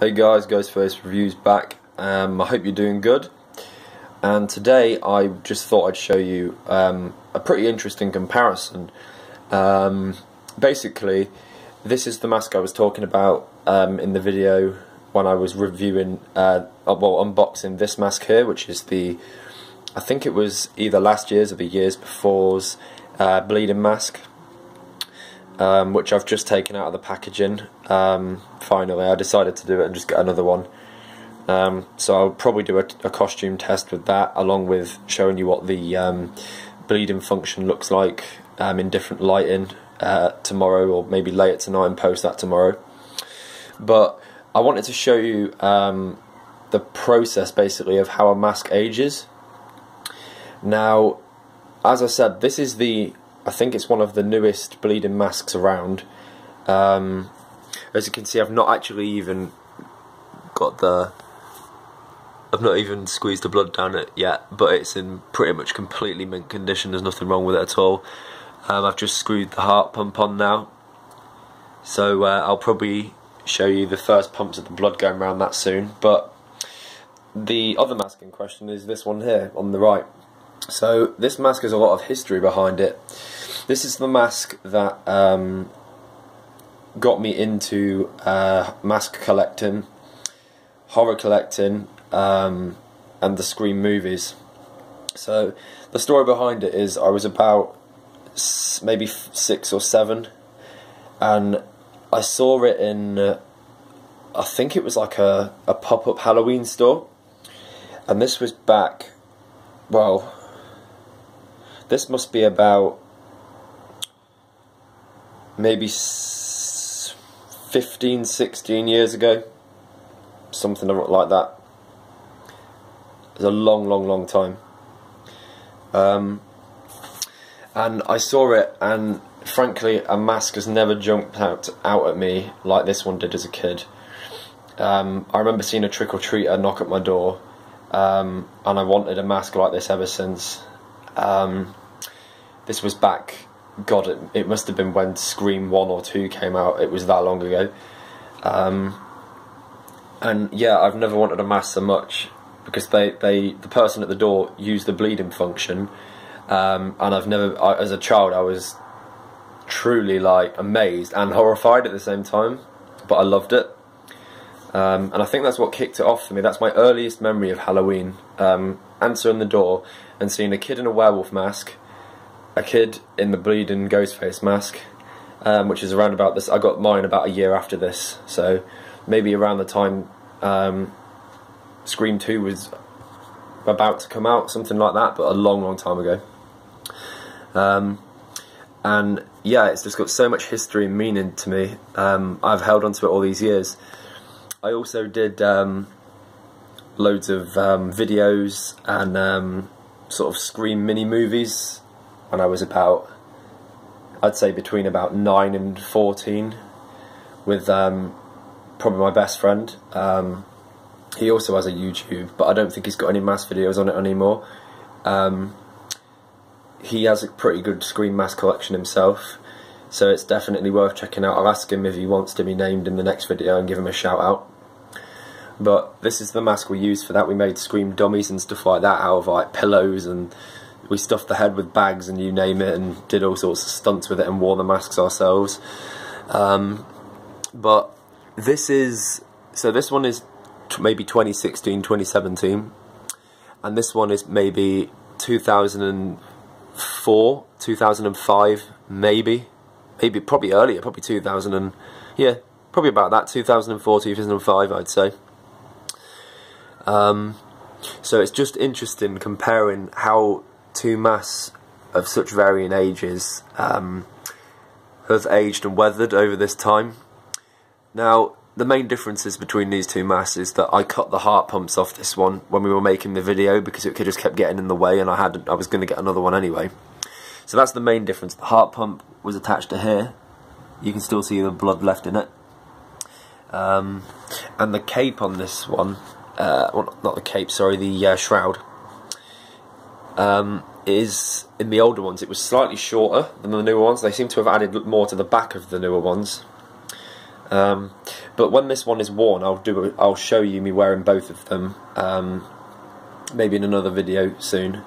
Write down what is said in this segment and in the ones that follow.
Hey guys, Ghostface Reviews back. I hope you're doing good. And today I just thought I'd show you a pretty interesting comparison. Basically, this is the mask I was talking about in the video when I was reviewing, unboxing this mask here, which is I think it was either last year's or the years before's bleeding mask. Which I've just taken out of the packaging. Finally, I decided to do it and just get another one. So I'll probably do a costume test with that, along with showing you what the bleeding function looks like in different lighting tomorrow, or maybe later tonight and post that tomorrow. But I wanted to show you the process, basically, of how a mask ages. Now, as I said, this is I think it's one of the newest bleeding masks around. As you can see, I've not actually even I've not even squeezed the blood down it yet, but it's in pretty much completely mint condition. There's nothing wrong with it at all. I've just screwed the heart pump on now, so I'll probably show you the first pumps of the blood going around that soon. But the other mask in question is this one here on the right. So this mask has a lot of history behind it. This is the mask that got me into mask collecting, horror collecting, and the Scream movies. So the story behind it is I was about maybe 6 or 7, and I saw it in I think it was like a pop-up Halloween store, and this was back, well, this must be about maybe 15, 16 years ago, something like that. It was a long time. And I saw it, and frankly, a mask has never jumped out at me like this one did as a kid. I remember seeing a trick-or-treater knock at my door, and I wanted a mask like this ever since. This was back, God, it must have been when Scream 1 or 2 came out. It was that long ago. And yeah, I've never wanted a mask so much, because the person at the door used the bleeding function, and as a child I was truly like amazed and horrified at the same time, but I loved it. And I think that's what kicked it off for me. That's my earliest memory of Halloween. Answering the door and seeing a kid in a werewolf mask, a kid in the bleeding Ghostface mask, which is around about this. I got mine about a year after this, so maybe around the time Scream 2 was about to come out, something like that, but a long time ago. And yeah, it's just got so much history and meaning to me. I've held onto it all these years. I also did loads of videos and sort of Scream mini movies when I was about, I'd say between about 9 and 14, with probably my best friend. He also has a YouTube, but I don't think he's got any mask videos on it anymore. He has a pretty good Scream mask collection himself, so it's definitely worth checking out. I'll ask him if he wants to be named in the next video and give him a shout out. But this is the mask we used for that. We made Scream dummies and stuff like that out of like pillows, and we stuffed the head with bags and you name it, and did all sorts of stunts with it and wore the masks ourselves. But this one is maybe 2016, 2017, and this one is maybe 2004, 2005, maybe probably earlier, probably 2000 yeah, probably about that, 2004, 2005, I'd say. So it's just interesting comparing how two masks of such varying ages have aged and weathered over this time. Now, the main differences between these two masks is that I cut the heart pumps off this one when we were making the video, because it just kept getting in the way, and I was going to get another one anyway. So that's the main difference. The heart pump was attached to here. You can still see the blood left in it. And the cape on this one, well, not the cape, sorry, the shroud, is, in the older ones, it was slightly shorter than the newer ones. They seem to have added more to the back of the newer ones. But when this one is worn, I'll show you me wearing both of them, maybe in another video soon.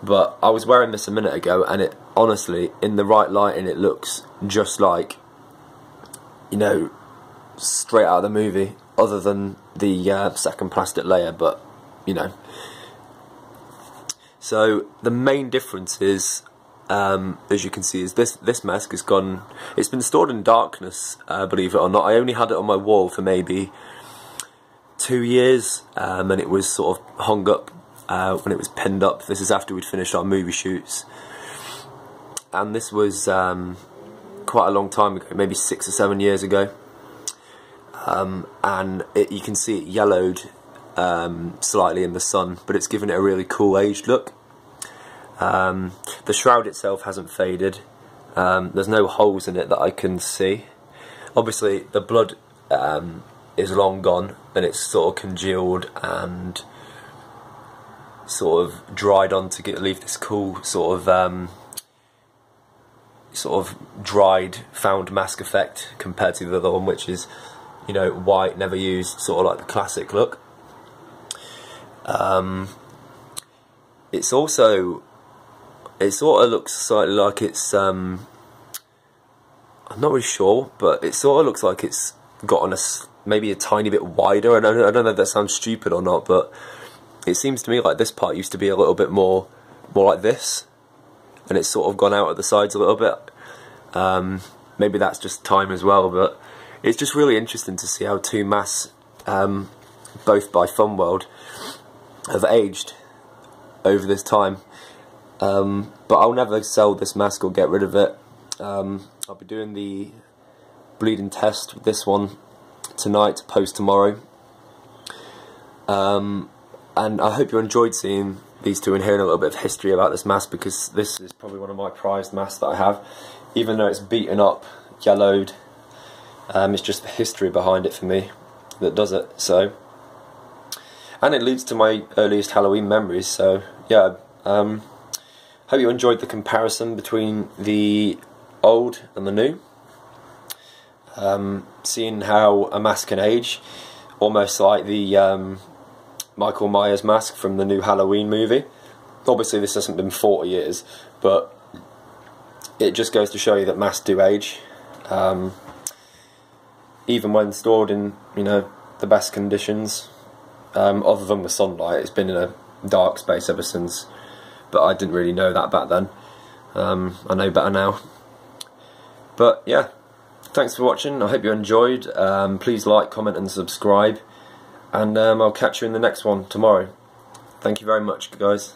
But I was wearing this a minute ago, and it honestly, in the right lighting, it looks just like, you know, straight out of the movie, other than the second plastic layer, but you know. So the main difference is, as you can see, is this mask has gone. It's been stored in darkness, believe it or not. I only had it on my wall for maybe 2 years, and it was sort of hung up when it was pinned up. This is after we'd finished our movie shoots, and this was quite a long time ago, maybe 6 or 7 years ago. And you can see it yellowed slightly in the sun, but it's given it a really cool aged look. The shroud itself hasn't faded. There's no holes in it that I can see. Obviously the blood is long gone, and it's sort of congealed and sort of dried on to leave this cool sort of dried found mask effect, compared to the other one, which is, you know, white, never used, sort of like the classic look. It sort of looks slightly like it's I'm not really sure, but it sort of looks like it's gotten maybe a tiny bit wider. I don't know if that sounds stupid or not, but it seems to me like this part used to be a little bit more like this, and it's sort of gone out at the sides a little bit. Maybe that's just time as well, but it's just really interesting to see how two masks, both by Funworld, have aged over this time. But I'll never sell this mask or get rid of it. I'll be doing the bleeding test with this one tonight to post tomorrow. And I hope you enjoyed seeing these two and hearing a little bit of history about this mask, because this is probably one of my prized masks that I have. Even though it's beaten up, yellowed, it's just the history behind it for me that does it. So, and it leads to my earliest Halloween memories. So yeah, hope you enjoyed the comparison between the old and the new. Seeing how a mask can age, almost like the Michael Myers mask from the new Halloween movie. Obviously this hasn't been 40 years, but it just goes to show you that masks do age. Even when stored in, you know, the best conditions, other than the sunlight. It's been in a dark space ever since, but I didn't really know that back then. I know better now. But yeah, thanks for watching. I hope you enjoyed. Please like, comment and subscribe, and I'll catch you in the next one tomorrow. Thank you very much, guys.